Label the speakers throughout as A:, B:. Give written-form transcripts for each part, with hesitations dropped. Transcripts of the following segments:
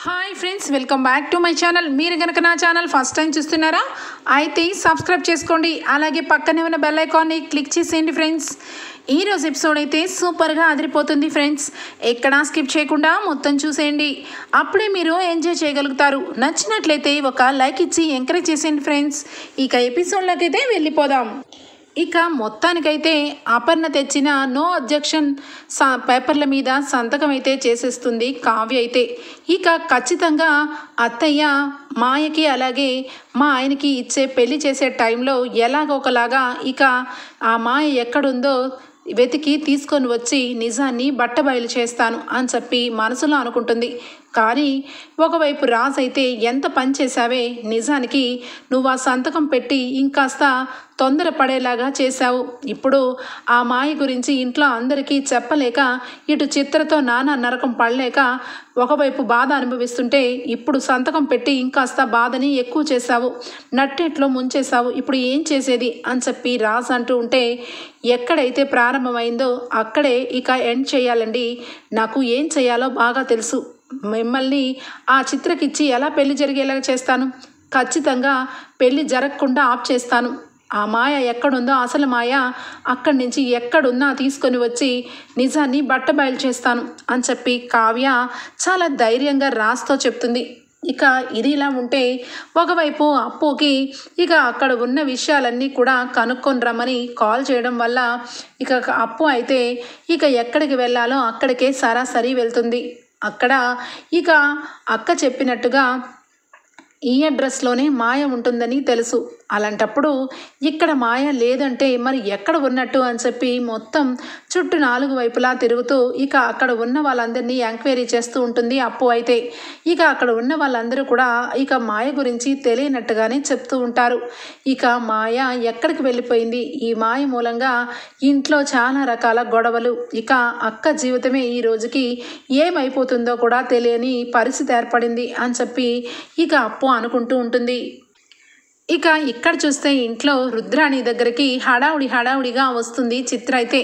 A: Hi friends, welcome back to my channel. మీరు కనుక నా ఛానల్ ఫస్ట్ టైం చూస్తున్నారా అయితే సబ్స్క్రైబ్ చేసుకోండి. అలాగే పక్కనే ఉన్న బెల్ ఐకాన్ని క్లిక్ చేసేయండి ఫ్రెండ్స్. ఈరోజు ఎపిసోడ్ అయితే సూపర్గా అదిరిపోతుంది ఫ్రెండ్స్. ఎక్కడా స్కిప్ చేయకుండా మొత్తం చూసేయండి, అప్పుడే మీరు ఎంజాయ్ చేయగలుగుతారు. నచ్చినట్లయితే ఒక లైక్ ఇచ్చి ఎంకరేజ్ చేసేయండి ఫ్రెండ్స్. ఇక ఎపిసోడ్లోకి అయితే వెళ్ళిపోదాం. ఇక మొత్తానికైతే అపర్ణ తెచ్చిన నో అబ్జెక్షన్ పేపర్ల మీద సంతకం అయితే చేసేస్తుంది కావ్య అయితే. ఇక ఖచ్చితంగా అత్తయ్య మాయకి అలాగే మా ఆయనకి ఇచ్చే పెళ్లి చేసే టైంలో ఎలాగొకలాగా ఇక ఆ మాయ ఎక్కడుందో వెతికి తీసుకొని వచ్చి నిజాన్ని బట్టబయలు చేస్తాను అని చెప్పి మనసులో అనుకుంటుంది. కానీ ఒకవైపు రాజ్ అయితే ఎంత పని చేశావే, నిజానికి నువ్వు ఆ సంతకం పెట్టి ఇంకాస్త తొందరపడేలాగా చేశావు. ఇప్పుడు ఆ మాయ గురించి ఇంట్లో అందరికీ చెప్పలేక ఇటు చిత్రతో నానా నరకం పడలేక ఒకవైపు బాధ అనుభవిస్తుంటే ఇప్పుడు సంతకం పెట్టి ఇంకాస్త బాధని ఎక్కువ చేశావు, నట్టేట్లో ముంచేశావు. ఇప్పుడు ఏం చేసేది అని చెప్పి రాజ్ అంటూ ఉంటే, ఎక్కడైతే ప్రారంభమైందో అక్కడే ఇక ఎండ్ చేయాలండి. నాకు ఏం చేయాలో బాగా తెలుసు. మిమ్మల్ని ఆ చిత్రకిచ్చి ఎలా పెళ్లి జరిగేలా చేస్తాను, ఖచ్చితంగా పెళ్లి జరగకుండా ఆప్ చేస్తాను. ఆ మాయ ఎక్కడుందో అసలు మాయ అక్కడి నుంచి ఎక్కడున్నా తీసుకొని వచ్చి నిజాన్ని బట్టబయలు చేస్తాను అని చెప్పి కావ్య చాలా ధైర్యంగా రాజ్తో చెప్తుంది. ఇక ఇది ఇలా ఉంటే ఒకవైపు అప్పుకి ఇక అక్కడ ఉన్న విషయాలన్నీ కూడా కనుక్కొని రమ్మని కాల్ చేయడం వల్ల ఇక అప్పు అయితే ఇక ఎక్కడికి వెళ్ళాలో అక్కడికే సరాసరి వెళ్తుంది. అక్కడ ఇక అక్క చెప్పినట్టుగా ఈ అడ్రస్లోనే మాయ ఉంటుందని తెలుసు. అలాంటప్పుడు ఇక్కడ మాయ లేదంటే మరి ఎక్కడ ఉన్నట్టు అని చెప్పి మొత్తం చుట్టూ 4 వైపులా తిరుగుతూ ఇక అక్కడ ఉన్న వాళ్ళందరినీ ఎంక్వైరీ చేస్తూ ఉంటుంది అప్పు అయితే. ఇక అక్కడ ఉన్న వాళ్ళందరూ కూడా ఇక మాయ గురించి తెలియనట్టుగానే చెప్తూ ఉంటారు. ఇక మాయ ఎక్కడికి వెళ్ళిపోయింది, ఈ మాయ మూలంగా ఇంట్లో చాలా రకాల గొడవలు, ఇక అక్క జీవితమే ఈ రోజుకి ఏమైపోతుందో కూడా తెలియని పరిస్థితి ఏర్పడింది అని చెప్పి ఇక అప్పు అనుకుంటూ ఉంటుంది. ఇక ఇక్కడ చూస్తే ఇంట్లో రుద్రాణి దగ్గరికి హడావుడిగా వస్తుంది చిత్ర అయితే.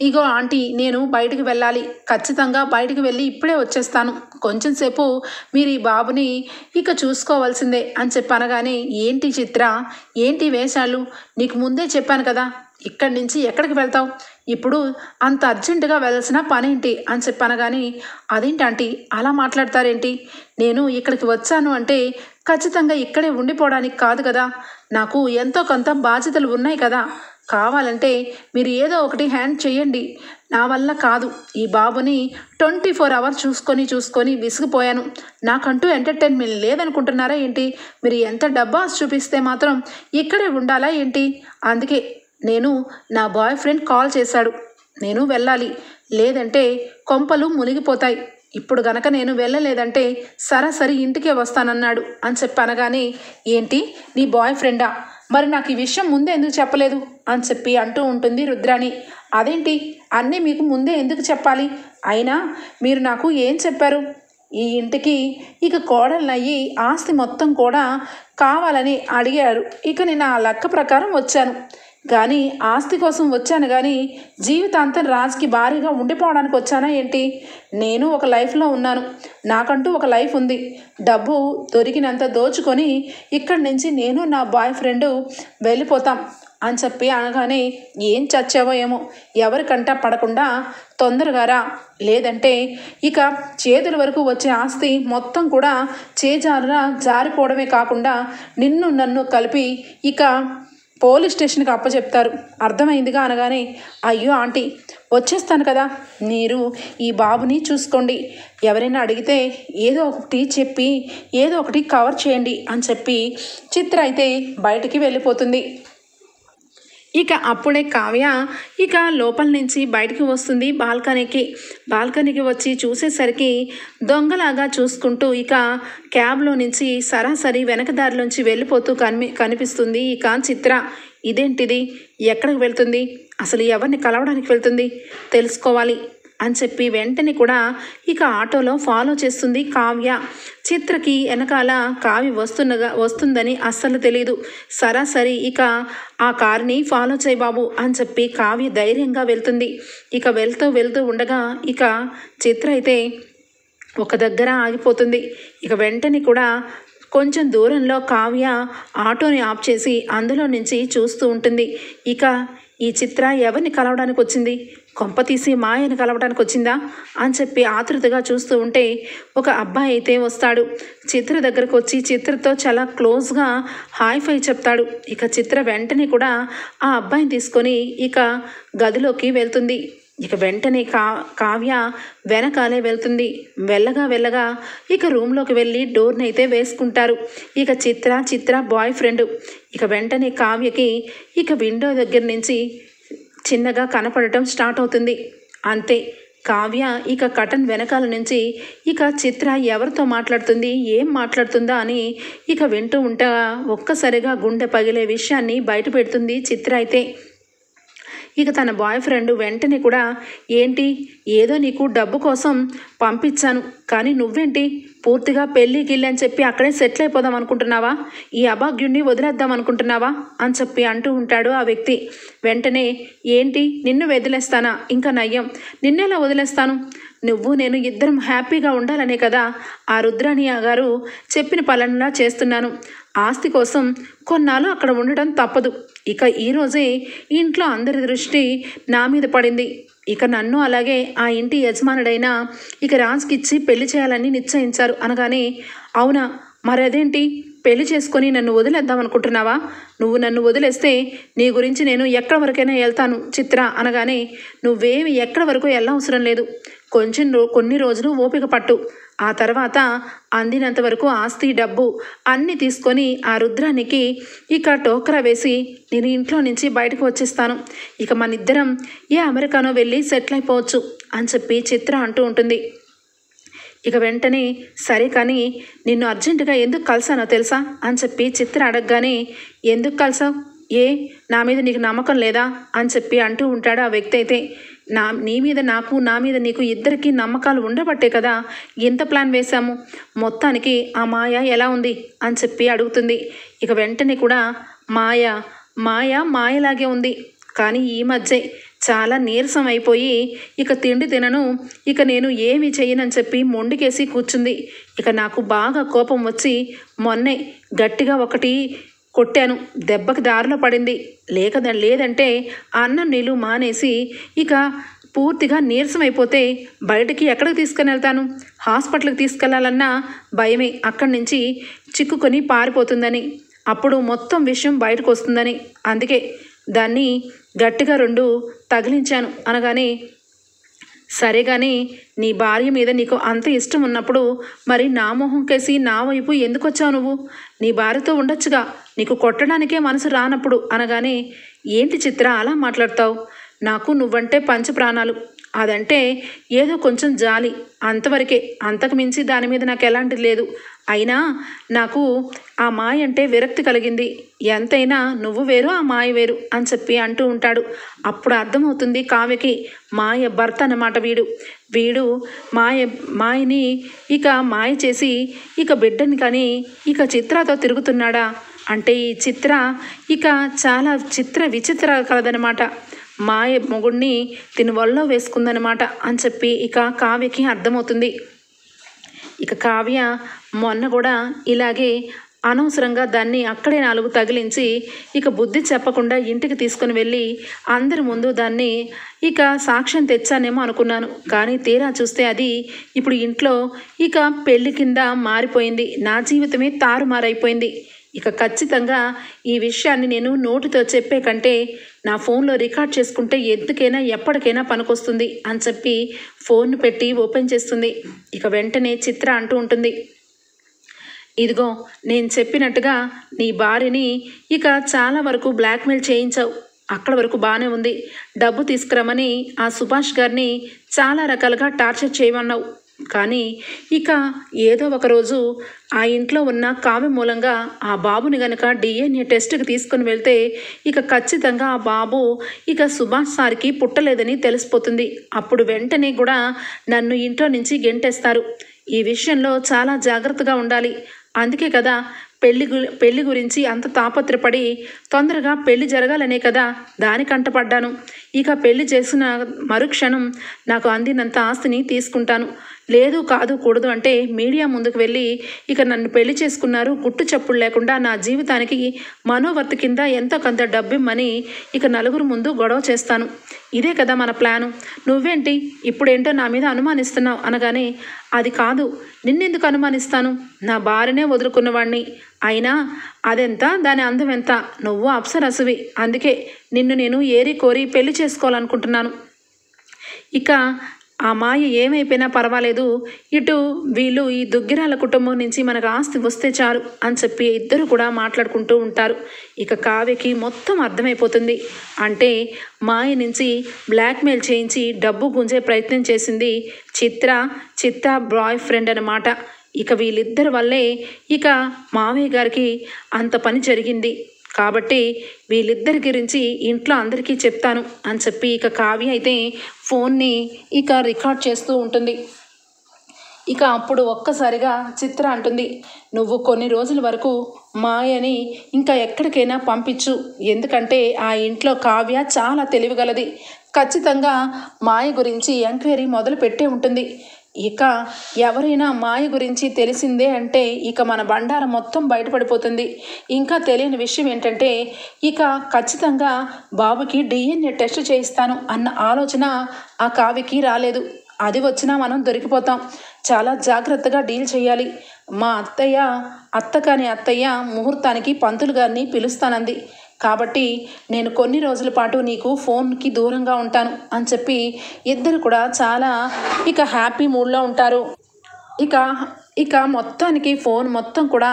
A: ఇగో ఆంటీ, నేను బయటికి వెళ్ళాలి, ఖచ్చితంగా బయటికి వెళ్ళి ఇప్పుడే వచ్చేస్తాను, కొంచెం సేపు మీరు ఈ బాబుని ఇక చూసుకోవాల్సిందే అని చెప్పనగానే, ఏంటి చిత్ర, ఏంటి వేషాలు, నీకు ముందే చెప్పాను కదా ఇక్కడి నుంచి ఎక్కడికి వెళ్తావు, ఇప్పుడు అంత అర్జెంటుగా వెళ్ళాల్సిన పనేంటి అని చెప్పనగాని, అదేంటి ఆంటీ అలా మాట్లాడతారేంటి, నేను ఇక్కడికి వచ్చాను అంటే ఖచ్చితంగా ఇక్కడే ఉండిపోవడానికి కాదు కదా, నాకు ఎంతో కొంత బాధ్యతలు ఉన్నాయి కదా, కావాలంటే మీరు ఏదో ఒకటి హ్యాండ్ చేయండి, నా వల్ల కాదు, ఈ బాబుని 24 అవర్స్ చూసుకొని విసిగిపోయాను, నాకంటూ ఎంటర్టైన్మెంట్ లేదనుకుంటున్నారా ఏంటి, మీరు ఎంత డబ్బా చూపిస్తే మాత్రం ఇక్కడే ఉండాలా ఏంటి, అందుకే నేను నా బాయ్ ఫ్రెండ్ కాల్ చేశాడు, నేను వెళ్ళాలి, లేదంటే కొంపలు మునిగిపోతాయి, ఇప్పుడు గనక నేను వెళ్ళలేదంటే సరాసరి ఇంటికే వస్తానన్నాడు అని చెప్పనగానే, ఏంటి నీ బాయ్ ఫ్రెండా, మరి నాకు ఈ విషయం ముందే ఎందుకు చెప్పలేదు అని చెప్పి అంటూ ఉంటుంది రుద్రాణి. అదేంటి అన్నీ మీకు ముందే ఎందుకు చెప్పాలి, అయినా మీరు నాకు ఏం చెప్పారు, ఈ ఇంటికి ఇక కోడలయ్యి ఆస్తి మొత్తం కూడా కావాలని అడిగారు, ఇక నేను ఆ లెక్క ప్రకారం వచ్చాను, కానీ ఆస్తి కోసం వచ్చాను కానీ జీవితాంతం రాజ్కి భారీగా ఉండిపోవడానికి వచ్చానా ఏంటి, నేను ఒక లైఫ్లో ఉన్నాను, నాకంటూ ఒక లైఫ్ ఉంది, డబ్బు దొరికినంత దోచుకొని ఇక్కడి నుంచి నేను నా బాయ్ ఫ్రెండ్ వెళ్ళిపోతాం అని చెప్పి అనగానే, ఏం చచ్చావో ఏమో, ఎవరికంటా పడకుండా తొందరగా రా, లేదంటే ఇక చేతుల వరకు వచ్చే ఆస్తి మొత్తం కూడా జారిపోవడమే కాకుండా నన్ను కలిపి ఇక పోలీస్ స్టేషన్కి అప్పచెప్తారు, అర్థమైందిగా అనగానే, అయ్యో ఆంటీ వచ్చేస్తాను కదా, మీరు ఈ బాబుని చూసుకోండి, ఎవరైనా అడిగితే ఏదో ఒకటి చెప్పి ఏదో ఒకటి కవర్ చేయండి అని చెప్పి చిత్ర అయితే బయటికి వెళ్ళిపోతుంది. ఇక అప్పుడే కావ్య ఇక లోపల నుంచి బయటికి వస్తుంది బాల్కనీకి వచ్చి చూసేసరికి దొంగలాగా చూసుకుంటూ ఇక క్యాబ్లో నుంచి సరాసరి వెనక దారిలోంచి వెళ్ళిపోతూ కనిపిస్తుంది ఇక చిత్ర. ఇదేంటిది, ఎక్కడికి వెళ్తుంది, అసలు ఎవరిని కలవడానికి వెళ్తుంది, తెలుసుకోవాలి అని చెప్పి వెంటనే కూడా ఇక ఆటోలో ఫాలో చేస్తుంది కావ్య. చిత్రకి వెనకాల కావ్య వస్తుందని అస్సలు తెలియదు. సరాసరి ఇక ఆ కారుని ఫాలో చేయి బాబు అని చెప్పి కావ్య ధైర్యంగా వెళ్తుంది. ఇక వెళ్తూ ఉండగా ఇక చిత్ర అయితే ఒక దగ్గర ఆగిపోతుంది. ఇక వెంటనే కూడా కొంచెం దూరంలో కావ్య ఆటోని ఆఫ్ చేసి అందులో నుంచి చూస్తూ ఉంటుంది. ఇక ఈ చిత్ర ఎవరిని కలవడానికి వచ్చింది, కొంపతీసి మాయని కలవడానికి వచ్చిందా అని చెప్పి ఆతృతగా చూస్తూ ఉంటే ఒక అబ్బాయి అయితే వస్తాడు. చిత్ర దగ్గరకు వచ్చి చిత్రతో చాలా క్లోజ్గా హాయ్ ఫై చెప్తాడు. ఇక చిత్ర వెంటనే కూడా ఆ అబ్బాయిని తీసుకొని ఇక గదిలోకి వెళ్తుంది. ఇక వెంటనే కావ్య వెనకాలే వెళ్తుంది. వెళ్ళగా ఇక రూమ్లోకి వెళ్ళి డోర్ని అయితే వేసుకుంటారు. ఇక చిత్ర బాయ్ ఫ్రెండ్. ఇక వెంటనే కావ్యకి ఇక విండో దగ్గర నుంచి చిన్నగా కనపడటం స్టార్ట్ అవుతుంది. అంతే, కావ్య ఇక కటన్ వెనకాల నుంచి ఇక చిత్ర ఎవరితో మాట్లాడుతుంది, ఏం మాట్లాడుతుందా అని ఇక వింటూ ఉండగా ఒక్కసారిగా గుండె పగిలే విషయాన్ని బయట పెడుతుంది చిత్ర అయితే. ఇక తన బాయ్ ఫ్రెండ్ వెంటనే కూడా, ఏంటి, ఏదో నీకు డబ్బు కోసం పంపించాను, కానీ నువ్వేంటి పూర్తిగా పెళ్ళి గిల్లి అని చెప్పి అక్కడే సెటిల్ అయిపోదాం అనుకుంటున్నావా, ఈ అభాగ్యుడిని వదిలేద్దాం అనుకుంటున్నావా అని చెప్పి అంటూ ఉంటాడు ఆ వ్యక్తి. వెంటనే, ఏంటి నిన్ను వదిలేస్తానా, ఇంకా నయ్యం, నిన్నెలా వదిలేస్తాను, నువ్వు నేను ఇద్దరం హ్యాపీగా ఉండాలనే కదా ఆ రుద్రాణియా గారు చెప్పిన పనులా చేస్తున్నాను. ఆస్తి కోసం కొన్నాళ్ళు అక్కడ ఉండడం తప్పదు. ఇక ఈరోజే ఇంట్లో అందరి దృష్టి నా మీద పడింది. ఇక నన్ను అలాగే ఆ ఇంటి యజమానుడైన ఇక రాజ్కిచ్చి పెళ్లి చేయాలని నిశ్చయించారు అనగానే, అవునా, మరి అదేంటి, పెళ్లి చేసుకొని నన్ను వదిలేద్దాం అనుకుంటున్నావా, నువ్వు నన్ను వదిలేస్తే నీ గురించి నేను ఎక్కడి వరకైనా వెళ్తాను చిత్ర అనగానే, నువ్వేమి ఎక్కడి వరకు వెళ్ళవసరం లేదు, కొన్ని రోజులు ఓపిక పట్టు, ఆ తర్వాత అందినంత వరకు ఆస్తి డబ్బు అన్నీ తీసుకొని ఆ రుద్రానికి ఇక టోకరా వేసి నేను ఇంట్లో నుంచి బయటకు వచ్చేస్తాను. ఇక మన ఇద్దరం అమెరికానో వెళ్ళి సెటిల్ అయిపోవచ్చు అని చెప్పి చిత్ర అంటూ ఉంటుంది. ఇక వెంటనే, సరే కానీ నిన్ను అర్జెంటుగా ఎందుకు కలిసానో తెలుసా అని చెప్పి చిత్ర అడగగానే, ఎందుకు కలిసావు, నా మీద నీకు నమ్మకం లేదా అని చెప్పి అంటూ ఉంటాడు ఆ వ్యక్తి అయితే. నీ మీద నాకు, నా మీద నీకు ఇద్దరికీ నమ్మకాలు ఉండబట్టే కదా ఎంత ప్లాన్ వేశాము. మొత్తానికి ఆ మాయ ఎలా ఉంది అని చెప్పి అడుగుతుంది. ఇక వెంటనే కూడా మాయలాగే ఉంది, కానీ ఈ మధ్య చాలా నీరసం అయిపోయి ఇక తిండి తినను, ఇక నేను ఏమి చెయ్యనని చెప్పి మొండికేసి కూర్చుంది. ఇక నాకు బాగా కోపం వచ్చి మొన్నే గట్టిగా ఒకటి కొట్టాను, దెబ్బకి దారిలో పడింది, లేదంటే అన్నం నీళ్ళు మానేసి ఇక పూర్తిగా నీరసం అయిపోతే బయటికి ఎక్కడికి తీసుకుని వెళ్తాను, హాస్పిటల్కి తీసుకెళ్లాలన్నా భయమే, అక్కడి నుంచి చిక్కుకొని పారిపోతుందని, అప్పుడు మొత్తం విషయం బయటకు వస్తుందని, అందుకే దాన్ని గట్టిగా 2 తగిలించాను అనగానే, సరే కానీ నీ భార్య మీద నీకు అంత ఇష్టం ఉన్నప్పుడు మరి నా మొహం కేసి నా వైపు ఎందుకు వచ్చావు, నువ్వు నీ భార్యతో ఉండొచ్చుగా, నీకు కొట్టడానికే మనసు రానప్పుడు అనగానే, ఏంటి చిత్ర అలా మాట్లాడతావు, నాకు నువ్వంటే పంచప్రాణాలు, అదంటే ఏదో కొంచెం జాలి అంతవరకే, అంతకు మించి దాని మీద నాకు ఎలాంటిది లేదు, అయినా నాకు ఆ మాయ అంటే విరక్తి కలిగింది, ఎంతైనా నువ్వు వేరు ఆ మాయ వేరు అని చెప్పి అంటూ ఉంటాడు. అప్పుడు అర్థమవుతుంది కావ్యకి, మాయ భర్త అన్నమాట వీడు మాయని ఇక మాయ చేసి ఇక బిడ్డని కానీ ఇక చిత్రతో తిరుగుతున్నాడా అంటే, ఈ చిత్ర ఇక చాలా విచిత్ర కలదనమాట, మాయ మొగుడిని తిని వల్లో వేసుకుందనమాట అని చెప్పి ఇక కావ్యకి అర్థమవుతుంది. ఇక కావ్య మొన్న కూడా ఇలాగే అనవసరంగా దాన్ని అక్కడే 4 తగిలించి ఇక బుద్ధి చెప్పకుండా ఇంటికి తీసుకుని వెళ్ళి అందరి ముందు దాన్ని ఇక సాక్ష్యం తెచ్చానేమో అనుకున్నాను, కానీ తీరా చూస్తే అది ఇప్పుడు ఇంట్లో ఇక పెళ్లి కింద మారిపోయింది, నా జీవితమే తారుమారైపోయింది. ఇక ఖచ్చితంగా ఈ విషయాన్ని నేను నోటితో చెప్పే కంటే నా ఫోన్లో రికార్డ్ చేసుకుంటే ఎందుకైనా ఎప్పటికైనా పనికొస్తుంది అని చెప్పి ఫోన్ పెట్టి ఓపెన్ చేస్తుంది. ఇక వెంటనే చిత్ర అంటూ ఉంటుంది, ఇదిగో నేను చెప్పినట్టుగా నీ భార్యని ఇక చాలా వరకు బ్లాక్మెయిల్ చేయించావు, అక్కడ వరకు బాగానే ఉంది, డబ్బు తీసుకురమని ఆ సుభాష్ గారిని చాలా రకాలుగా టార్చర్ చేయమన్నావు, కానీ ఇక ఏదో ఒకరోజు ఆ ఇంట్లో ఉన్న కావ్య మూలంగా ఆ బాబుని గనక DNA టెస్ట్కి తీసుకుని వెళ్తే ఇక ఖచ్చితంగా ఆ బాబు ఇక సుభాష్ సార్కి పుట్టలేదని తెలిసిపోతుంది, అప్పుడు వెంటనే కూడా నన్ను ఇంట్లో నుంచి గెంటేస్తారు, ఈ విషయంలో చాలా జాగ్రత్తగా ఉండాలి, అందుకే కదా పెళ్లి గురించి అంత తాపత్రపడి తొందరగా పెళ్లి జరగాలనే కదా దానికంటపడ్డాను, ఇక పెళ్లి చేసిన మరుక్షణం నాకు అందినంత ఆస్తిని తీసుకుంటాను. లేదు కాదు కూడదు అంటే మీడియా ముందుకు వెళ్ళి ఇక నన్ను పెళ్లి చేసుకున్నారు, గుట్టు చప్పుడు లేకుండా నా జీవితానికి మనోవర్తి కింద ఎంతో కొంత డబ్బిమ్మని ఇక నలుగురు ముందు గొడవ చేస్తాను. ఇదే కదా మన ప్లాను. నువ్వేంటి ఇప్పుడేంటో నా మీద అనుమానిస్తున్నావు అనగానే, అది కాదు, నిన్నెందుకు అనుమానిస్తాను? నా భార్యనే వదులుకున్నవాణ్ణి. అయినా అదెంత, దాని అందం ఎంత? నువ్వు అప్సరసువి, అందుకే నిన్ను నేను ఏరి కోరి పెళ్లి చేసుకోవాలనుకుంటున్నాను. ఇక ఆ మాయ ఏమైపోయినా పర్వాలేదు, ఇటు వీళ్ళు ఈ దుగ్గిరాల కుటుంబం నుంచి మనకు ఆస్తి వస్తే చాలు అని చెప్పి ఇద్దరు కూడా మాట్లాడుకుంటూ ఉంటారు. ఇక కావ్యకి మొత్తం అర్థమైపోతుంది. అంటే మాయ నుంచి బ్లాక్మెయిల్ చేయించి డబ్బు గుంజే ప్రయత్నం చేసింది చిత్ర బాయ్ ఫ్రెండ్ అన్నమాట. ఇక వీళ్ళిద్దరి వల్లే ఇక మావయ్య గారికి అంత పని జరిగింది. కాబట్టి వీళ్ళిద్దరి గురించి ఇంట్లో అందరికీ చెప్తాను అని చెప్పి ఇక కావ్య అయితే ఫోన్ని ఇక రికార్డ్ చేస్తూ ఉంటుంది. ఇక అప్పుడు ఒక్కసారిగా చిత్ర అంటుంది, నువ్వు కొన్ని రోజుల వరకు మాయని ఇంకా ఎక్కడికైనా పంపించు. ఎందుకంటే ఆ ఇంట్లో కావ్య చాలా తెలివిగలది. ఖచ్చితంగా మాయ గురించి ఎంక్వైరీ మొదలు పెట్టే ఉంటుంది. ఇక ఎవరైనా మాయ గురించి తెలిసిందే అంటే ఇక మన బండారం మొత్తం బయటపడిపోతుంది. ఇంకా తెలియని విషయం ఏంటంటే ఇక ఖచ్చితంగా బాబుకి డిఎన్ఏ టెస్ట్ చేయిస్తాను అన్న ఆలోచన ఆ కావ్యకి రాలేదు. అది వచ్చినా మనం దొరికిపోతాం. చాలా జాగ్రత్తగా డీల్ చేయాలి. మా అత్త కాని అత్తయ్య ముహూర్తానికి పంతులు గారిని పిలుస్తానంది. కాబట్టి నేను కొన్ని రోజుల పాటు నీకు ఫోన్కి దూరంగా ఉంటాను అని చెప్పి ఇద్దరు కూడా చాలా ఇక హ్యాపీ మూడ్లో ఉంటారు. ఇక మొత్తానికి ఫోన్ మొత్తం కూడా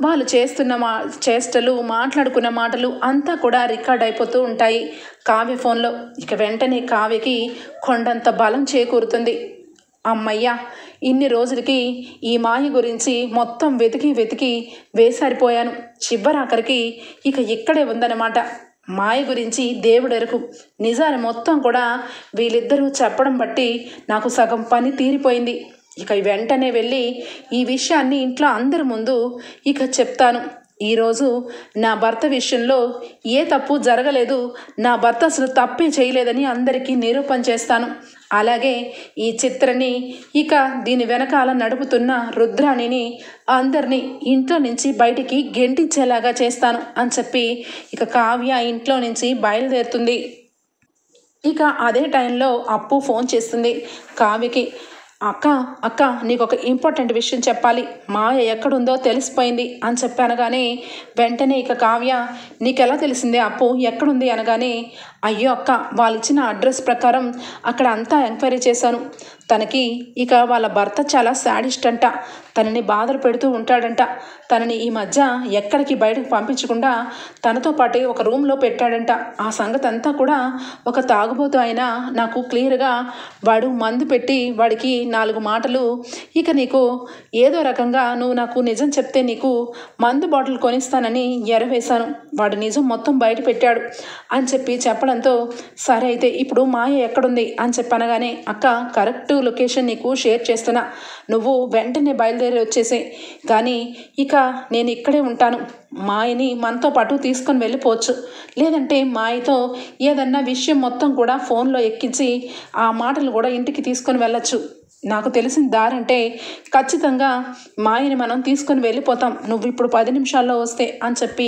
A: వాళ్ళు చేస్తున్న చేష్టలు, మాట్లాడుకున్న మాటలు అంతా కూడా రికార్డ్ అయిపోతూ ఉంటాయి కావ్య ఫోన్లో. ఇక వెంటనే కావ్యకి కొండంత బలం చేకూరుతుంది. అమ్మయ్య, ఇన్ని రోజులకి ఈ మాయ గురించి మొత్తం వెతికి వేసారిపోయాను. చివరాఖరికి ఇక ఇక్కడే ఉందన్నమాట. మాయ గురించి దేవుడెరుకు. నిజాన్ని మొత్తం కూడా వీళ్ళిద్దరూ చెప్పడం బట్టి నాకు సగం పని తీరిపోయింది. ఇక వెంటనే వెళ్ళి ఈ విషయాన్ని ఇంట్లో అందరి ముందు ఇక చెప్తాను. ఈరోజు నా భర్త విషయంలో ఏ తప్పు జరగలేదు, నా భర్త అసలు తప్పే చేయలేదని అందరికీ నిరూపణ చేస్తాను. అలాగే ఈ చిత్రని ఇక దీని వెనకాల నడుపుతున్న రుద్రాణిని అందరినీ ఇంట్లో నుంచి బయటికి గెంటించేలాగా చేస్తాను అని చెప్పి ఇక కావ్య ఇంట్లో నుంచి బయలుదేరుతుంది. ఇక అదే టైంలో అప్పు ఫోన్ చేస్తుంది కావ్యకి. అక్క నీకు ఒక ఇంపార్టెంట్ విషయం చెప్పాలి, మాయ ఎక్కడుందో తెలిసిపోయింది అని చెప్పి అనగానే వెంటనే ఇక కావ్య, నీకెలా తెలిసిందే అప్పు ఎక్కడుంది అనగానే, అయ్యో అక్క, వాళ్ళు ఇచ్చిన అడ్రస్ ప్రకారం అక్కడ అంతా ఎంక్వైరీ చేశాను. తనకి ఇక వాళ్ళ భర్త చాలా శాడిస్ట్ అంట, తనని బాధలు పెడుతూ ఉంటాడంట. తనని ఈ మధ్య ఎక్కడికి బయటకు పంపించకుండా తనతో పాటే ఒక రూమ్లో పెట్టాడంట. ఆ సంగతి అంతా కూడా ఒక తాగుబోతు అయినా నాకు క్లియర్గా వాడు మందు పెట్టి వాడికి 4 మాటలు ఇక నీకు ఏదో రకంగా నువ్వు నాకు నిజం చెప్తే నీకు మందు బాటిల్ కొనిస్తానని ఎరవేశాను. వాడు నిజం మొత్తం బయట పెట్టాడు అని చెప్పి చెప్పడంతో, సరే అయితే ఇప్పుడు మాయ ఎక్కడుంది అని చెప్పనగానే, అక్క కరెక్ట్ లొకేషన్ నీకు షేర్ చేస్తున్నా, నువ్వు వెంటనే బయలుదేరి వచ్చేసే. కానీ ఇక నేను ఇక్కడే ఉంటాను. మాయని మనతో పాటు తీసుకొని వెళ్ళిపోవచ్చు. లేదంటే మాయతో ఏదన్నా విషయం మొత్తం కూడా ఫోన్లో ఎక్కించి ఆ మాటలు కూడా ఇంటికి తీసుకొని వెళ్ళచ్చు. నాకు తెలిసిన దారంటే ఖచ్చితంగా మాయని మనం తీసుకొని వెళ్ళిపోతాం. నువ్వు ఇప్పుడు 10 నిమిషాల్లో వస్తే అని చెప్పి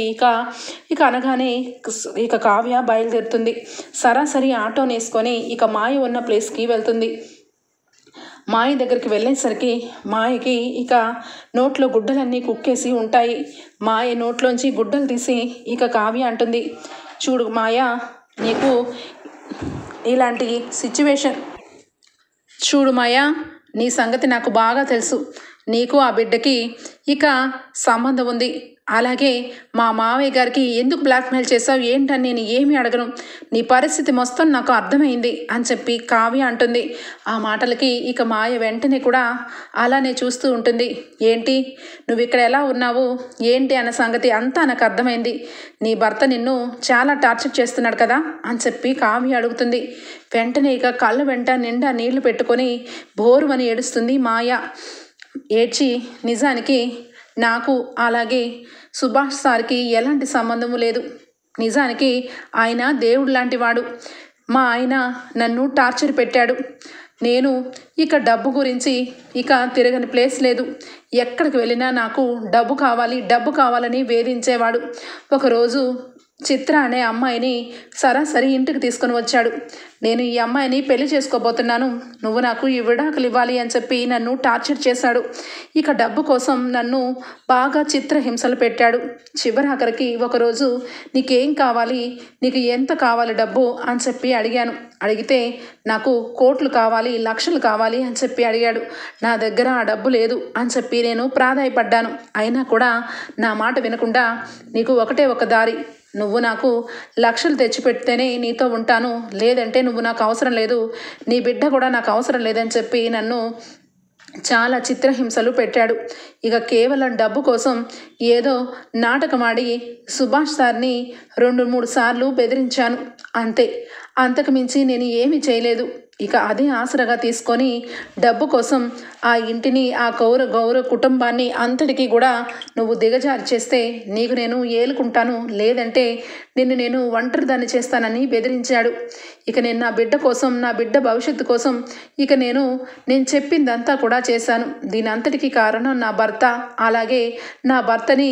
A: ఇక అనగానే ఇక కావ్య బయలుదేరుతుంది. సరాసరి ఆటోని వేసుకొని ఇక మాయ ఉన్న ప్లేస్కి వెళ్తుంది. మాయ దగ్గరికి వెళ్ళేసరికి మాయకి ఇక నోట్లో గుడ్డలన్నీ కుక్కేసి ఉంటాయి. మాయ నోట్లోంచి గుడ్డలు తీసి ఇక కావ్య అంటుంది, చూడు మాయ, నీకు ఇలాంటి సిచ్యువేషన్ చూడు మాయ, నీ సంగతి నాకు బాగా తెలుసు. నీకు ఆ బిడ్డకి ఇక సంబంధం ఉంది. అలాగే మా మావయ్య గారికి ఎందుకు బ్లాక్మెయిల్ చేసావు ఏంటని నేను ఏమీ అడగను. నీ పరిస్థితి మొత్తం నాకు అర్థమైంది అని చెప్పి కావ్య అంటుంది. ఆ మాటలకి ఇక మాయ వెంటనే కూడా అలానే చూస్తూ ఉంటుంది. ఏంటి నువ్వు ఇక్కడ ఎలా ఉన్నావు ఏంటి అన్న సంగతి అంతా నాకు అర్థమైంది. నీ భర్త నిన్ను చాలా టార్చర్ చేస్తున్నాడు కదా అని చెప్పి కావ్య అడుగుతుంది. వెంటనే ఇక కళ్ళ వెంట నిండా నీళ్లు పెట్టుకొని బోరుమని ఏడుస్తుంది మాయ. ఏడ్చి, నిజానికి నాకు అలాగే సుభాష్ సార్కి ఎలాంటి సంబంధము లేదు. నిజానికి ఆయన దేవుడు లాంటి వాడు. మా ఆయన నన్ను టార్చర్ పెట్టాడు. నేను ఇక డబ్బు గురించి ఇక తిరగని ప్లేస్ లేదు. ఎక్కడికి వెళ్ళినా నాకు డబ్బు కావాలని వేధించేవాడు. ఒకరోజు చిత్ర అనే అమ్మాయిని సరాసరి ఇంటికి తీసుకొని వచ్చాడు. నేను ఈ అమ్మాయిని పెళ్లి చేసుకోబోతున్నాను, నువ్వు నాకు ఈ విడాకులు ఇవ్వాలి అని చెప్పి నన్ను టార్చర్ చేశాడు. ఇక డబ్బు కోసం నన్ను బాగా చిత్రహింసలు పెట్టాడు. చివరాఖరికి ఒకరోజు నీకేం కావాలి, నీకు ఎంత కావాలి డబ్బు అని చెప్పి అడిగాను. అడిగితే నాకు కోట్లు కావాలి, లక్షలు కావాలి అని చెప్పి అడిగాడు. నా దగ్గర ఆ డబ్బు లేదు అని చెప్పి నేను ప్రాధాయపడ్డాను. అయినా కూడా నా మాట వినకుండా నీకు ఒకటే ఒక దారి, నువ్వు నాకు లక్షలు తెచ్చిపెడితేనే నీతో ఉంటాను, లేదంటే నువ్వు నాకు అవసరం లేదు, నీ బిడ్డ కూడా నాకు అవసరం లేదని చెప్పి నన్ను చాలా చిత్రహింసలు పెట్టాడు. ఇక కేవలం డబ్బు కోసం ఏదో నాటకమాడి సుభాష్ సార్ని 2-3 సార్లు బెదిరించాను, అంతే. అంతకు మించి నేను ఏమీ చేయలేదు. ఇక అదే ఆసరగా తీసుకొని డబ్బు కోసం ఆ ఇంటిని, ఆ గౌరవ కుటుంబాన్ని అంతటికీ కూడా నువ్వు దిగజారి చేస్తే నీకు నేను ఏలుకుంటాను, లేదంటే నిన్ను నేను ఒంటరిదాన్ని చేస్తానని బెదిరించాడు. ఇక నేను నా బిడ్డ కోసం, నా బిడ్డ భవిష్యత్తు కోసం ఇక నేను చెప్పిందంతా కూడా చేశాను. దీని అంతటికీ కారణం నా భర్త, అలాగే నా భర్తని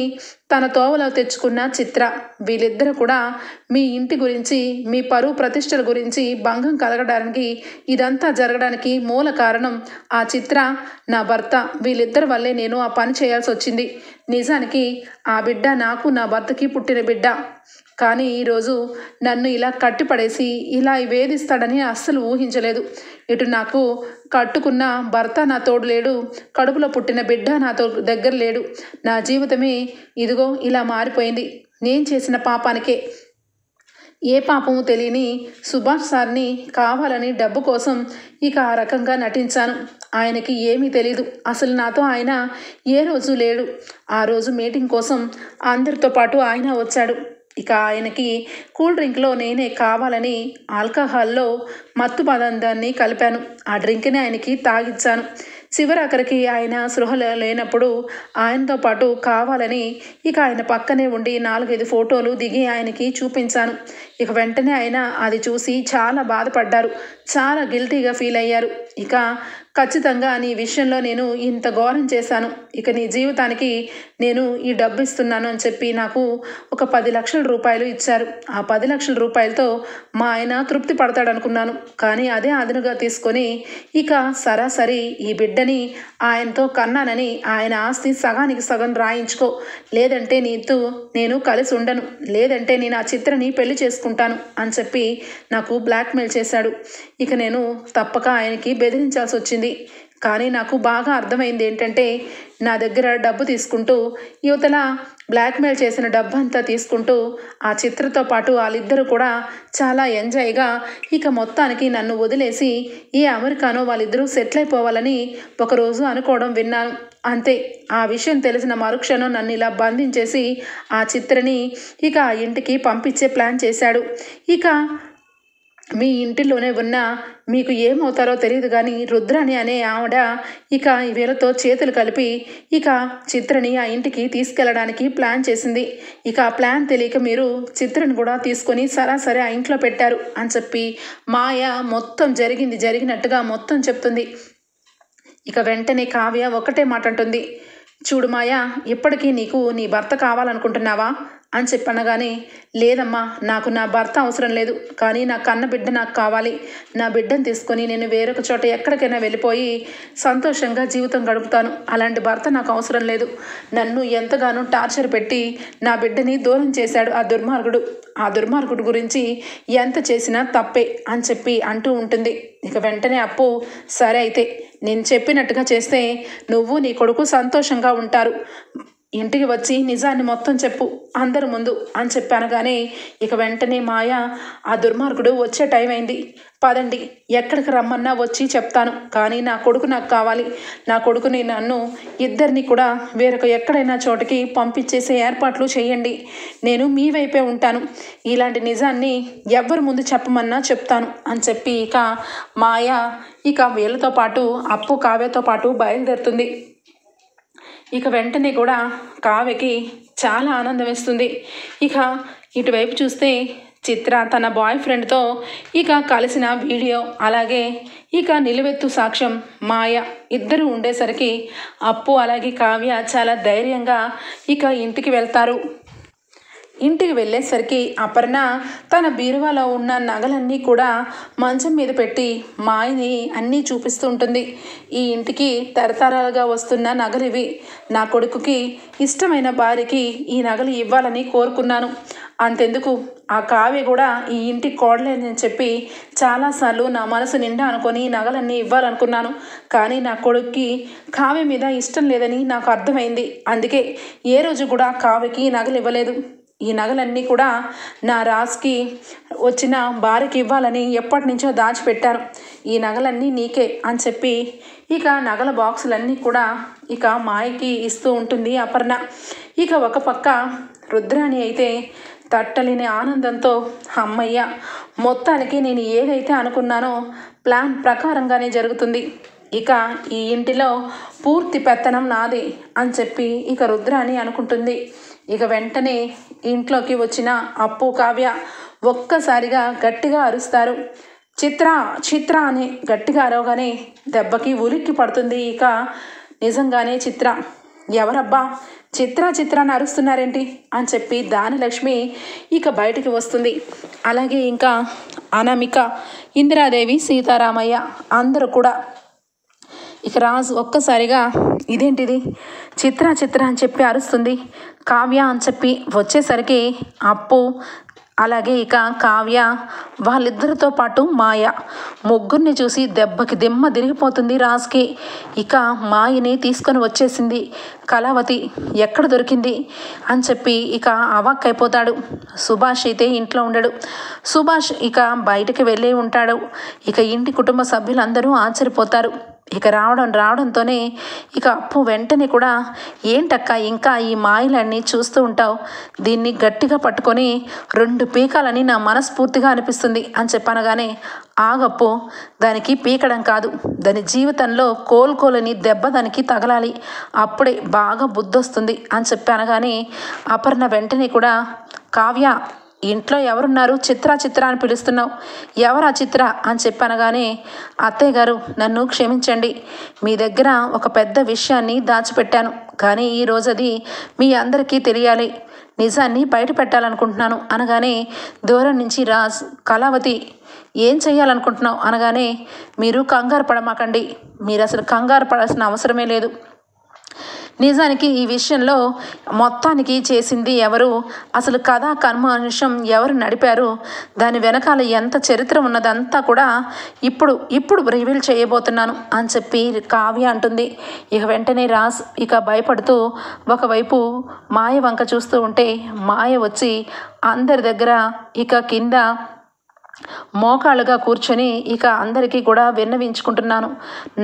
A: తన తోవలో తెచ్చుకున్న చిత్ర. వీళ్ళిద్దరూ కూడా మీ ఇంటి గురించి, మీ పరువు ప్రతిష్టల గురించి భంగం కలగడానికి, ఇదంతా జరగడానికి మూల కారణం ఆ చిత్ర, నా భర్త. వీళ్ళిద్దరి వల్లే నేను ఆ పని చేయాల్సి వచ్చింది. నిజానికి ఆ బిడ్డ నాకు, నా భర్తకి పుట్టిన బిడ్డ. కానీ ఈరోజు నన్ను ఇలా కట్టిపడేసి ఇలా వేధిస్తాడని అస్సలు ఊహించలేదు. ఇటు నాకు కట్టుకున్న భర్త నా తోడు లేడు, కడుపులో పుట్టిన బిడ్డ నాతో దగ్గర లేడు. నా జీవితమే ఇదిగో ఇలా మారిపోయింది నేను చేసిన పాపానికే. ఏ పాపము తెలియని సుభాష్ సార్ని కావాలని డబ్బు కోసం ఇక ఆ రకంగా నటించాను. ఆయనకి ఏమీ తెలీదు, అసలు నాతో ఆయన ఏ రోజు లేడు. ఆ రోజు మీటింగ్ కోసం అందరితో పాటు ఆయన వచ్చాడు. ఇక ఆయనకి కూల్ డ్రింక్లో నేనే కావాలని ఆల్కహాల్లో మత్తు పదార్థాన్ని కలిపాను. ఆ డ్రింక్ని ఆయనకి తాగించాను. చివరాఖరికి ఆయన స్పృహ లేనప్పుడు ఆయనతో పాటు కావాలని ఇక ఆయన పక్కనే ఉండి 4-5 ఫోటోలు దిగి ఆయనకి చూపించాను. ఇక వెంటనే ఆయన అది చూసి చాలా బాధపడ్డారు, చాలా గిల్టీగా ఫీల్ అయ్యారు. ఇక ఖచ్చితంగా నీ విషయంలో నేను ఇంత ఘోరం చేశాను, ఇక నీ జీవితానికి నేను ఈ డబ్బు ఇస్తున్నాను అని చెప్పి నాకు ఒక 10 లక్షల రూపాయలు ఇచ్చారు. ఆ 10 లక్షల రూపాయలతో మా ఆయన తృప్తి పడతాడనుకున్నాను. కానీ అదే అదనుగా తీసుకొని ఇక సరాసరి ఈ బిడ్డని ఆయనతో కన్నానని ఆయన ఆస్తి సగానికి సగం రాయించుకో, లేదంటే నీతో నేను కలిసి ఉండను, లేదంటే నేను ఆ చిత్రని పెళ్లి చేసుకుంటాను అని చెప్పి నాకు బ్లాక్మెయిల్ చేశాడు. ఇక నేను తప్పక ఆయనకి బెదిరించాల్సి వచ్చింది. కానీ నాకు బాగా అర్థమైంది ఏంటంటే, నా దగ్గర డబ్బు తీసుకుంటూ యువతల బ్లాక్మెయిల్ చేసిన డబ్బు అంతా తీసుకుంటూ ఆ చిత్రతో పాటు వాళ్ళిద్దరూ కూడా చాలా ఎంజాయ్గా ఇక మొత్తానికి నన్ను వదిలేసి ఈ అమెరికానో వాళ్ళిద్దరూ సెటిల్ అయిపోవాలని ఒకరోజు అనుకోవడం విన్నాను, అంతే. ఆ విషయం తెలిసిన మరుక్షణం నన్ను ఇలా బంధించేసి ఆ చిత్రని ఇక ఆ ఇంటికి పంపించే ప్లాన్ చేశాడు. ఇక మీ ఇంటిలోనే ఉన్న మీకు ఏమవుతారో తెలియదు కానీ రుద్రాణి అనే ఆవిడ ఇక వీళ్ళతో చేతులు కలిపి ఇక చిత్రని ఆ ఇంటికి తీసుకెళ్ళడానికి ప్లాన్ చేసింది. ఇక ఆ ప్లాన్ తెలియక మీరు చిత్రని కూడా తీసుకొని సరాసరి ఆ ఇంట్లో పెట్టారు అని చెప్పి మాయ మొత్తం జరిగినట్టుగా మొత్తం చెప్తుంది. ఇక వెంటనే కావ్య ఒకటే మాట అంటుంది, చూడు మాయ, ఇప్పటికీ నీకు నీ భర్త కావాలనుకుంటున్నావా అని చెప్పనగానే, లేదమ్మా, నాకు నా భర్త అవసరం లేదు, కానీ నా కన్న బిడ్డ నాకు కావాలి. నా బిడ్డను తీసుకొని నేను వేరొక చోట ఎక్కడికైనా వెళ్ళిపోయి సంతోషంగా జీవితం గడుపుతాను. అలాంటి భర్త నాకు అవసరం లేదు. నన్ను ఎంతగానో టార్చర్ పెట్టి నా బిడ్డని దూరం చేశాడు ఆ దుర్మార్గుడు. ఆ దుర్మార్గుడు గురించి ఎంత చేసినా తప్పే అని చెప్పి అంటూ ఉంటుంది. ఇక వెంటనే అప్పు, సరే అయితే నేను చెప్పినట్టుగా చేస్తే నువ్వు నీ కొడుకు సంతోషంగా ఉంటారు, ఇంటికి వచ్చి నిజాన్ని మొత్తం చెప్పు అందరి ముందు అని చెప్పానగానే ఇక వెంటనే మాయ, ఆ దుర్మార్గుడు వచ్చే టైం అయింది, పదండి, ఎక్కడికి రమ్మన్నా వచ్చి చెప్తాను, కానీ నా కొడుకు నాకు కావాలి. నా కొడుకుని నన్ను ఇద్దరిని కూడా వేరొక ఎక్కడైనా చోటకి పంపించేసే ఏర్పాట్లు చేయండి. నేను మీ వైపే ఉంటాను. ఇలాంటి నిజాన్ని ఎవ్వరి ముందు చెప్పమన్నా చెప్తాను అని చెప్పి ఇక మాయ ఇక వీళ్ళతో పాటు అప్పు కావ్యతో పాటు బయలుదేరుతుంది. ఇక వెంటనే కూడా కావ్యకి చాలా ఆనందం వేస్తుంది. ఇక ఇటువైపు చూస్తే చిత్ర తన బాయ్ ఫ్రెండ్తో ఇక కలిసిన వీడియో, అలాగే ఇక నిలువెత్తు సాక్ష్యం మాయ ఇద్దరు ఉండేసరికి అప్పు అలాగే కావ్య చాలా ధైర్యంగా ఇక ఇంటికి వెళ్తారు. ఇంటికి వెళ్ళేసరికి అపర్ణ తన బీరువాలో ఉన్న నగలన్నీ కూడా మంచం మీద పెట్టి మాయని అన్నీ చూపిస్తూ ఉంటుంది. ఈ ఇంటికి తరతరాలుగా వస్తున్న నగలివి. నా కొడుకుకి ఇష్టమైన భార్యకి ఈ నగలు ఇవ్వాలని కోరుకున్నాను. అంతెందుకు, ఆ కావ్య కూడా ఈ ఇంటి కోడలేని చెప్పి చాలాసార్లు నా మనసు నిండా అనుకొని ఈ నగలన్నీ ఇవ్వాలనుకున్నాను. కానీ నా కొడుక్కి కావ్య మీద ఇష్టం లేదని నాకు అర్థమైంది. అందుకే ఏ రోజు కూడా కావ్యకి నగలు ఇవ్వలేదు. ఈ నగలన్నీ కూడా నా రాజ్కి వచ్చిన భార్యకి ఇవ్వాలని ఎప్పటి నుంచో దాచిపెట్టాను. ఈ నగలన్నీ నీకే అని చెప్పి ఇక నగల బాక్సులన్నీ కూడా ఇక మాయకి ఇస్తూ ఉంటుంది అపర్ణ. ఇక ఒక పక్క రుద్రాణి అయితే తట్టలేని ఆనందంతో, అమ్మయ్య, మొత్తానికి నేను ఏదైతే అనుకున్నానో ప్లాన్ ప్రకారంగానే జరుగుతుంది. ఇక ఈ ఇంటిలో పూర్తి పెత్తనం నాదే అని చెప్పి ఇక రుద్రాణి అనుకుంటుంది. ఇక వెంటనే ఇంట్లోకి వచ్చిన అప్పు కావ్య ఒక్కసారిగా గట్టిగా అరుస్తారు. చిత్ర చిత్ర అని గట్టిగా అరవగానే దెబ్బకి ఉలిక్కి పడుతుంది. ఇక నిజంగానే చిత్ర, ఎవరబ్బా చిత్ర చిత్ర అని అరుస్తున్నారేంటి అని చెప్పి దానలక్ష్మి ఇక బయటికి వస్తుంది. అలాగే ఇంకా అనామిక, ఇందిరాదేవి, సీతారామయ్య అందరూ కూడా. ఇక రాజు ఒక్కసారిగా ఇదేంటిది, చిత్ర చిత్ర అని చెప్పి అరుస్తుంది. కావ్య అని చెప్పి వచ్చేసరికి అప్పు అలాగే ఇక కావ్య వాళ్ళిద్దరితో పాటు మాయ ముగ్గురిని చూసి దెబ్బకి దిమ్మ తిరిగిపోతుంది రాజ్కి. ఇక మాయని తీసుకొని వచ్చేసింది కళావతి, ఎక్కడ దొరికింది అని చెప్పి ఇక అవాక్కైపోతాడు. సుభాష్ అయితే ఇంట్లో ఉండడు. సుభాష్ ఇక బయటకు వెళ్ళే ఉంటాడు. ఇక ఇంటి కుటుంబ సభ్యులందరూ ఆశ్చర్యపోతారు. ఇక రావడంతోనే ఇక అప్పు వెంటనే కూడా, ఏంటక్క ఇంకా ఈ మాయలన్నీ చూస్తూ ఉంటావు, దీన్ని గట్టిగా పట్టుకొని 2 పీకాలని నా మనస్ఫూర్తిగా అనిపిస్తుంది అని చెప్పనగానే, ఆగప్పు, దానికి పీకడం కాదు, దాని జీవితంలో కోలుకోలేని దెబ్బ దానికి తగలాలి, అప్పుడే బాగా బుద్ధొస్తుంది అని చెప్పనగానే అపర్ణ వెంటనే కూడా, కావ్య ఇంట్లో ఎవరున్నారు, చిత్ర చిత్ర అని పిలుస్తున్నావు, ఎవరా చిత్ర అని చెప్పనగానే, అత్తయ్య గారు నన్ను క్షమించండి, మీ దగ్గర ఒక పెద్ద విషయాన్ని దాచిపెట్టాను, కానీ ఈరోజు అది మీ అందరికీ తెలియాలి, నిజాన్ని బయట పెట్టాలనుకుంటున్నాను అనగానే దూరం నుంచి రాజ్, కళావతి ఏం చేయాలనుకుంటున్నావు అనగానే, మీరు కంగారు పడమాకండి, మీరు అసలు కంగారు పడాల్సిన అవసరమే లేదు, నిజానికి ఈ విషయంలో మొత్తానికి చేసింది ఎవరు, అసలు కథా కర్మానుషం ఎవరు నడిపారు, దాని వెనకాల ఎంత చరిత్ర ఉన్నదంతా కూడా ఇప్పుడు రివీల్ చేయబోతున్నాను అని చెప్పి కావ్య అంటుంది. ఇక వెంటనే రాజ్ ఇక భయపడుతూ ఒకవైపు మాయ వంక చూస్తూ ఉంటే, మాయ వచ్చి అందరి దగ్గర ఇక కింద మోకాళ్ళుగా కూర్చొని ఇక అందరికీ కూడా విన్నవించుకుంటున్నాను,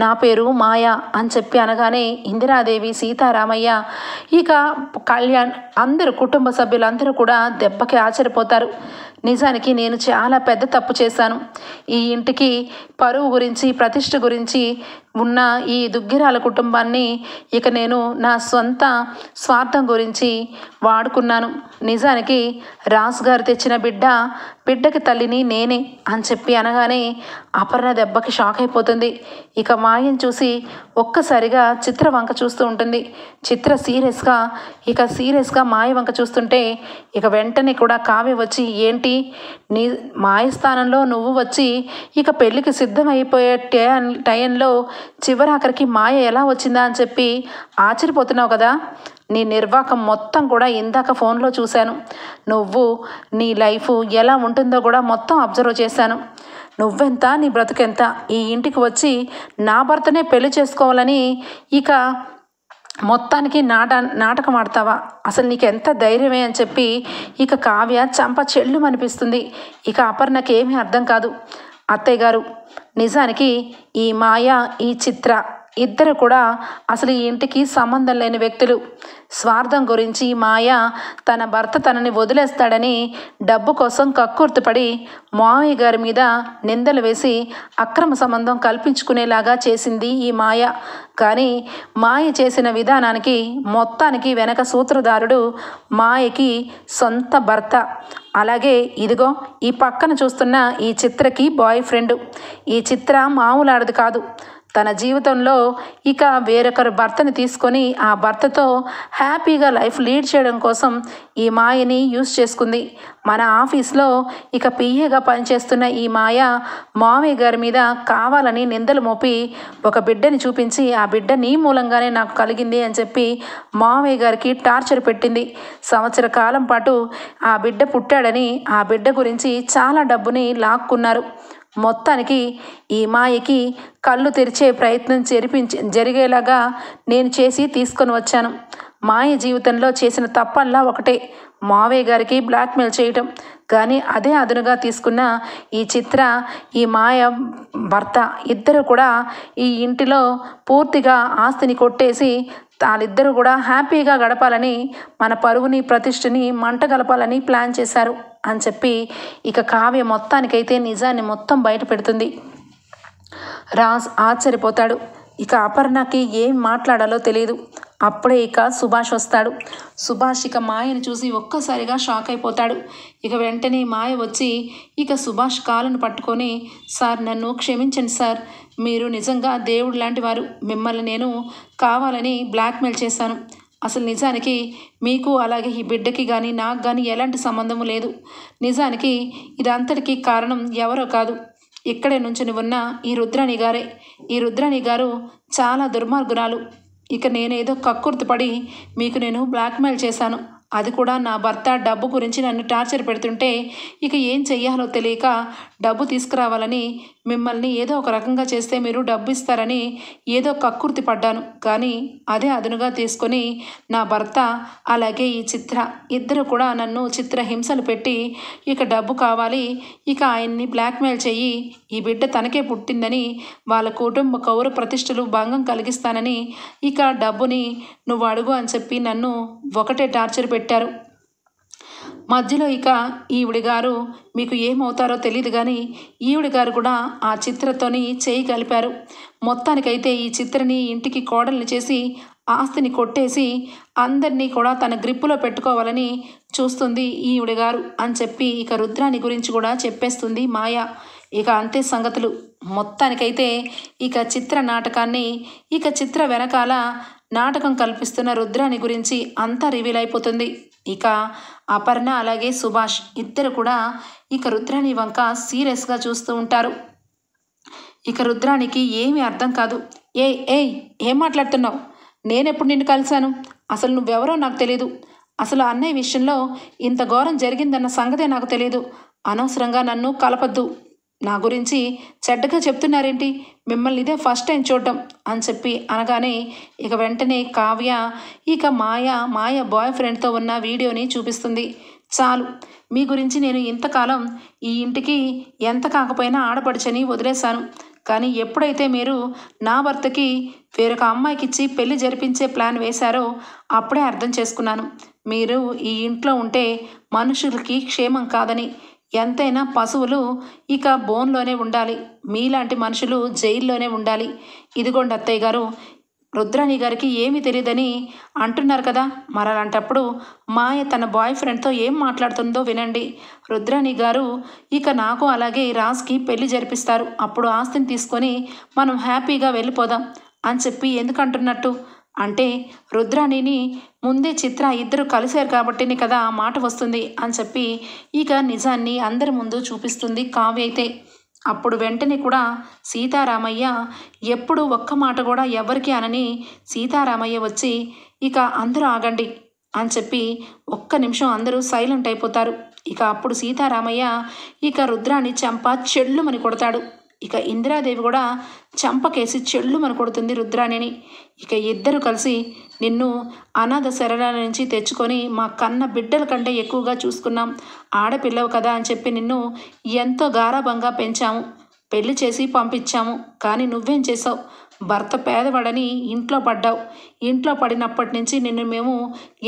A: నా పేరు మాయ అని చెప్పి అనగానే ఇందిరాదేవి, సీతారామయ్య, ఇక కళ్యాణ్ అందరూ కుటుంబ సభ్యులందరూ కూడా దెబ్బకి ఆశ్చర్యపోతారు. నిజానికి నేను చాలా పెద్ద తప్పు చేశాను. ఈ ఇంటికి పరువు గురించి, ప్రతిష్ఠ గురించి ఉన్న ఈ దుగ్గిరాల కుటుంబాన్ని ఇక నేను నా సొంత స్వార్థం గురించి వాడుకున్నాను. నిజానికి రాజు గారు తెచ్చిన బిడ్డకి తల్లిని నేనే అని చెప్పి అనగానే అపర్ణ దెబ్బకి షాక్ అయిపోతుంది. ఇక మాయను చూసి ఒక్కసారిగా చిత్ర వంక చూస్తూ ఉంటుంది. చిత్ర సీరియస్గా మాయ వంక చూస్తుంటే ఇక వెంటనే కూడా కావ్య వచ్చి, ఏంటి నీ మాయ స్థానంలో నువ్వు వచ్చి ఇక పెళ్ళికి సిద్ధమైపోయే టైంలో చివరాఖరికి మాయ ఎలా వచ్చిందా అని చెప్పి ఆశ్చర్యపోతున్నావు కదా, నీ నిర్వాకం మొత్తం కూడా ఇందాక ఫోన్లో చూశాను, నువ్వు నీ లైఫ్ ఎలా ఉంటుందో కూడా మొత్తం అబ్జర్వ్ చేశాను, నువ్వెంత నీ బ్రతుకెంత, ఈ ఇంటికి వచ్చి నా భర్తనే పెళ్లి చేసుకోవాలని ఇక మొత్తానికి నాటకం ఆడతావా, అసలు నీకు ఎంత ధైర్యమే అని చెప్పి ఇక కావ్య చంప చెల్లు అనిపిస్తుంది. ఇక అపర్ణకి ఏమీ అర్థం కాదు. అత్తయ్య గారు, నిజానికి ఈ మాయ, ఈ చిత్ర ఇద్దరు కూడా అసలు ఈ ఇంటికి సంబంధం లేని వ్యక్తులు. స్వార్థం గురించి మాయ తన భర్త తనని వదిలేస్తాడని డబ్బు కోసం కక్కుర్తిపడి మావయ్య గారి మీద నిందలు వేసి అక్రమ సంబంధం కల్పించుకునేలాగా చేసింది ఈ మాయ. కానీ మాయ చేసిన విధానానికి మొత్తానికి వెనక సూత్రధారుడు మాయకి సొంత భర్త. అలాగే ఇదిగో ఈ పక్కన చూస్తున్న ఈ చిత్రకి బాయ్ ఫ్రెండ్. ఈ చిత్ర మామూలాడది కాదు. తన జీవితంలో ఇక వేరొకరు భర్తని తీసుకొని ఆ భర్తతో హ్యాపీగా లైఫ్ లీడ్ చేయడం కోసం ఈ మాయని యూస్ చేసుకుంది. మన ఆఫీస్లో ఇక పిఏగా పనిచేస్తున్న ఈ మాయ మావయ్య గారి మీద కావాలని నిందలు మోపి ఒక బిడ్డని చూపించి ఆ బిడ్డ నీ మూలంగానే నాకు కలిగింది అని చెప్పి మావయ్య గారికి టార్చర్ పెట్టింది. సంవత్సర కాలం పాటు ఆ బిడ్డ పుట్టాడని ఆ బిడ్డ గురించి చాలా డబ్బుని లాక్కున్నారు. మొత్తానికి ఈ మాయకి కళ్ళు తెరిచే ప్రయత్నం జరిగేలాగా నేను చేసి తీసుకొని వచ్చాను. మాయ జీవితంలో చేసిన తప్పల్లా ఒకటే, మావయ్య గారికి బ్లాక్మెయిల్ చేయటం. కానీ అదే అదునుగా తీసుకున్న ఈ చిత్ర, ఈ మాయ భర్త ఇద్దరు కూడా ఈ ఇంటిలో పూర్తిగా ఆస్తిని కొట్టేసి వాళ్ళిద్దరూ కూడా హ్యాపీగా గడపాలని, మన పరువుని ప్రతిష్టని మంటగలపాలని ప్లాన్ చేశారు అని చెప్పి ఇక కావ్య మొత్తానికైతే నిజాన్ని మొత్తం బయట పెడుతుంది. రాజ్ ఆశ్చర్యపోతాడు. ఇక అపర్ణకి ఏం మాట్లాడాలో తెలియదు. అప్పుడే ఇక సుభాష్ వస్తాడు. సుభాష్ ఇక మాయని చూసి ఒక్కసారిగా షాక్ అయిపోతాడు. ఇక వెంటనే మాయ వచ్చి ఇక సుభాష్ కాళ్ళను పట్టుకొని, సార్ నన్ను క్షమించండి సార్, మీరు నిజంగా దేవుడు లాంటి వారు. మిమ్మల్ని నేను కావాలని బ్లాక్మెయిల్ చేశాను. అసలు నిజానికి మీకు అలాగే ఈ బిడ్డకి కానీ నాకు కానీ ఎలాంటి సంబంధము లేదు. నిజానికి ఇదంతటికీ కారణం ఎవరో కాదు, ఇక్కడే నుంచుని ఉన్న ఈ రుద్రాణి గారే. ఈ రుద్రాణి గారు చాలా దుర్మార్గురాలు. ఇక నేనేదో కక్కుర్తిపడి మీకు నేను బ్లాక్మెయిల్ చేశాను. అది కూడా నా భర్త డబ్బు గురించి నన్ను టార్చర్ పెడుతుంటే ఇక ఏం చెయ్యాలో తెలియక డబ్బు తీసుకురావాలని మిమ్మల్ని ఏదో ఒక రకంగా చేస్తే మీరు డబ్బు ఇస్తారని ఏదో కక్కుర్తి పడ్డాను. కానీ అదే అదునుగా తీసుకొని నా భర్త అలాగే ఈ చిత్ర ఇద్దరు కూడా నన్ను చిత్రహింసలు పెట్టి ఇక డబ్బు కావాలి, ఇక ఆయన్ని బ్లాక్మెయిల్ చెయ్యి, ఈ బిడ్డ తనకే పుట్టిందని, వాళ్ళ కుటుంబ గౌరవ ప్రతిష్టలు భంగం కలిగిస్తానని, ఇక డబ్బుని నువ్వు అడుగు అని చెప్పి నన్ను ఒకటే టార్చర్ పెట్టారు. మధ్యలో ఇక ఈవిడి గారు మీకు ఏమవుతారో తెలియదు కానీ ఈవిడి గారు కూడా ఆ చిత్రతోని చేయి కలిపారు. మొత్తానికైతే ఈ చిత్రని ఇంటికి కోడల్ని చేసి ఆస్తిని కొట్టేసి అందరినీ కూడా తన గ్రిప్పులో పెట్టుకోవాలని చూస్తుంది ఈవిడి గారు అని చెప్పి ఇక రుద్రాణి గురించి కూడా చెప్పేస్తుంది మాయ. ఇక అంతే సంగతులు. మొత్తానికైతే ఇక చిత్ర నాటకాన్ని, ఇక చిత్ర వెనకాల నాటకం కల్పిస్తున్న రుద్రాణి గురించి అంతా రివీల్ అయిపోతుంది. ఇక అపర్ణ అలాగే సుభాష్ ఇద్దరు కూడా ఇక రుద్రాణి వంక సీరియస్గా చూస్తూ ఉంటారు. ఇక రుద్రాణికి ఏమీ అర్థం కాదు. ఏయ్ ఏం మాట్లాడుతున్నావు? నేనెప్పుడు నిన్ను కలిశాను? అసలు నువ్వెవరో నాకు తెలియదు. అసలు అన్నయ్య విషయంలో ఇంత ఘోరం జరిగిందన్న సంగతే నాకు తెలియదు. అనవసరంగా నన్ను కలపద్దు. నా గురించి చెడ్డగా చెప్తున్నారేంటి? మిమ్మల్ని ఇదే ఫస్ట్ టైం చూడటం అని చెప్పి అనగానే ఇక వెంటనే కావ్య ఇక మాయ బాయ్ ఫ్రెండ్తో ఉన్న వీడియోని చూపిస్తుంది. చాలు, మీ గురించి నేను ఇంతకాలం ఈ ఇంటికి ఎంత కాకపోయినా ఆడపడుచని వదిలేశాను. కానీ ఎప్పుడైతే మీరు నా భర్తకి వేరొక అమ్మాయికి ఇచ్చి పెళ్లి జరిపించే ప్లాన్ వేశారో అప్పుడే అర్థం చేసుకున్నాను, మీరు ఈ ఇంట్లో ఉంటే మనుషులకి క్షేమం కాదని. ఎంతైనా పశువులు ఇక బోన్లోనే ఉండాలి, మీలాంటి మనుషులు జైల్లోనే ఉండాలి. ఇదిగోండి అత్తయ్య గారు, రుద్రాణి గారికి ఏమీ తెలియదని అంటున్నారు కదా, మరి అలాంటప్పుడు మాయ తన బాయ్ ఫ్రెండ్తో ఏం మాట్లాడుతుందో వినండి. రుద్రాణి గారు ఇక నాకు అలాగే రాజ్కి పెళ్లి జరిపిస్తారు. అప్పుడు ఆస్తిని తీసుకొని మనం హ్యాపీగా వెళ్ళిపోదాం అని చెప్పి ఎందుకు అంటున్నట్టు అంటే, రుద్రాణిని ముందే చిత్ర ఇద్దరు కలిశారు కాబట్టిని కదా ఆ మాట వస్తుంది అని చెప్పి ఇక నిజాన్ని అందరి ముందు చూపిస్తుంది కావ్య అయితే. అప్పుడు వెంటనే కూడా సీతారామయ్య ఎప్పుడు ఒక్క మాట కూడా ఎవరికి అనని సీతారామయ్య వచ్చి ఇక అందరూ ఆగండి అని చెప్పి ఒక్క నిమిషం అందరూ సైలెంట్ అయిపోతారు. ఇక అప్పుడు సీతారామయ్య ఇక రుద్రాణి చెంప చెళ్ళుమని కొడతాడు. ఇక ఇందిరాదేవి కూడా చంపకేసి చెళ్ళుమని కొడుతుంది రుద్రాణిని. ఇక ఇద్దరు కలిసి నిన్ను అనాథ శరణాల నుంచి తెచ్చుకొని మా కన్న బిడ్డల కంటే ఎక్కువగా చూసుకున్నాం, ఆడపిల్లవు కదా అని చెప్పి నిన్ను ఎంతో గారాబంగా పెంచాము, పెళ్లి చేసి పంపించాము. కానీ నువ్వేం చేసావు? భర్త పేదవాడని ఇంట్లో పడ్డావు. ఇంట్లో పడినప్పటి నుంచి నిన్ను మేము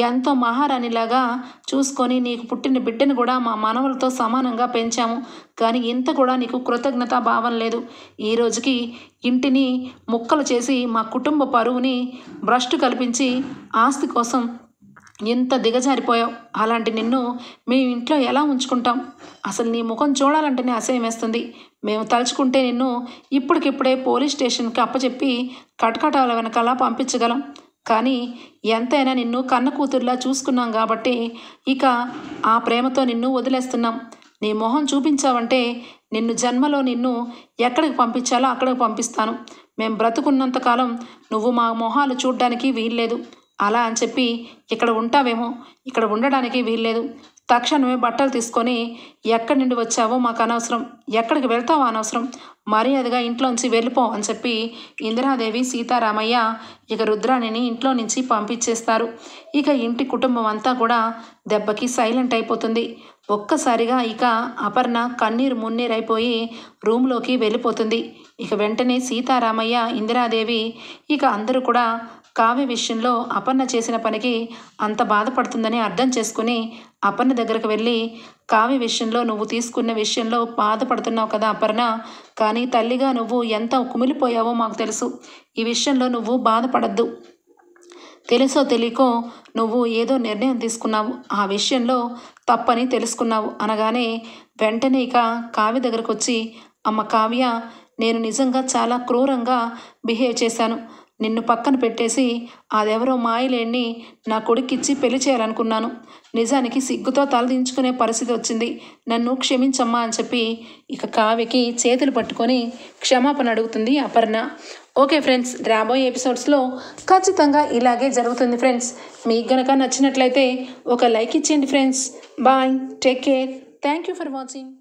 A: ఎంతో మహారాణిలాగా చూసుకొని నీకు పుట్టిన బిడ్డను కూడా మా మనవలతో సమానంగా పెంచాము. కానీ ఇంత కూడా నీకు కృతజ్ఞతా భావం లేదు. ఈ రోజుకి ఇంటిని ముక్కలు చేసి మా కుటుంబ పరువుని భ్రష్టు కల్పించి ఆస్తి కోసం ఎంత దిగజారిపోయావు. అలాంటి నిన్ను మేము ఇంట్లో ఎలా ఉంచుకుంటాం? అసలు నీ ముఖం చూడాలంటేనే అసహ్యం వేస్తుంది. మేము తలుచుకుంటే నిన్ను ఇప్పటికిప్పుడే పోలీస్ స్టేషన్కి అప్పచెప్పి కటకటాల వెనకాల పంపించగలం. కానీ ఎంతైనా నిన్ను కన్న కూతుర్లా చూసుకున్నాం కాబట్టి ఇక ఆ ప్రేమతో నిన్ను వదిలేస్తున్నాం. నీ మొహం చూపించావంటే నిన్ను ఎక్కడికి పంపించాలో అక్కడికి పంపిస్తాను. మేము బ్రతుకున్నంతకాలం నువ్వు మా మొహాలు చూడ్డానికి వీల్లేదు. అలా అని చెప్పి ఇక్కడ ఉంటావేమో, ఇక్కడ ఉండడానికి వీల్లేదు. తక్షణమే బట్టలు తీసుకొని ఎక్కడి నుండి వచ్చావో మాకు అనవసరం, ఎక్కడికి వెళ్తావో అనవసరం, మర్యాదగా ఇంట్లోంచి వెళ్ళిపో అని చెప్పి ఇందిరాదేవి సీతారామయ్య ఇక రుద్రాణిని ఇంట్లో నుంచి పంపించేస్తారు. ఇక ఇంటి కుటుంబం అంతా కూడా దెబ్బకి సైలెంట్ అయిపోతుంది. ఒక్కసారిగా ఇక అపర్ణ కన్నీరు మున్నీరైపోయి రూమ్లోకి వెళ్ళిపోతుంది. ఇక వెంటనే సీతారామయ్య ఇందిరాదేవి ఇక అందరూ కూడా కావ్య విషయంలో అపర్ణ చేసిన పనికి అంత బాధపడుతుందని అర్థం చేసుకుని అపర్ణ దగ్గరకు వెళ్ళి, కావ్య విషయంలో నువ్వు తీసుకున్న విషయంలో బాధపడుతున్నావు కదా అపర్ణ, కానీ తల్లిగా నువ్వు ఎంత కుమిలిపోయావో మాకు తెలుసు. ఈ విషయంలో నువ్వు బాధపడద్దు. తెలుసో తెలియకో నువ్వు ఏదో నిర్ణయం తీసుకున్నావు, ఆ విషయంలో తప్పని తెలుసుకున్నావు అనగానే వెంటనే ఇక కావ్య దగ్గరకు వచ్చి, అమ్మ కావ్య, నేను నిజంగా చాలా క్రూరంగా బిహేవ్ చేశాను. నిన్ను పక్కన పెట్టేసి అదెవరో మాయలేణ్ణి నా కొడుకిచ్చి పెళ్లి చేయాలనుకున్నాను. నిజానికి సిగ్గుతో తలదించుకునే పరిస్థితి వచ్చింది. నన్ను క్షమించమ్మా అని చెప్పి ఇక కావ్యకి చేతులు పట్టుకొని క్షమాపణ అడుగుతుంది అపర్ణ. ఓకే ఫ్రెండ్స్, రాబోయే ఎపిసోడ్స్లో ఖచ్చితంగా ఇలాగే జరుగుతుంది ఫ్రెండ్స్. మీకు గనక నచ్చినట్లయితే ఒక లైక్ ఇచ్చేయండి friends. Bye, take care, thank you for watching.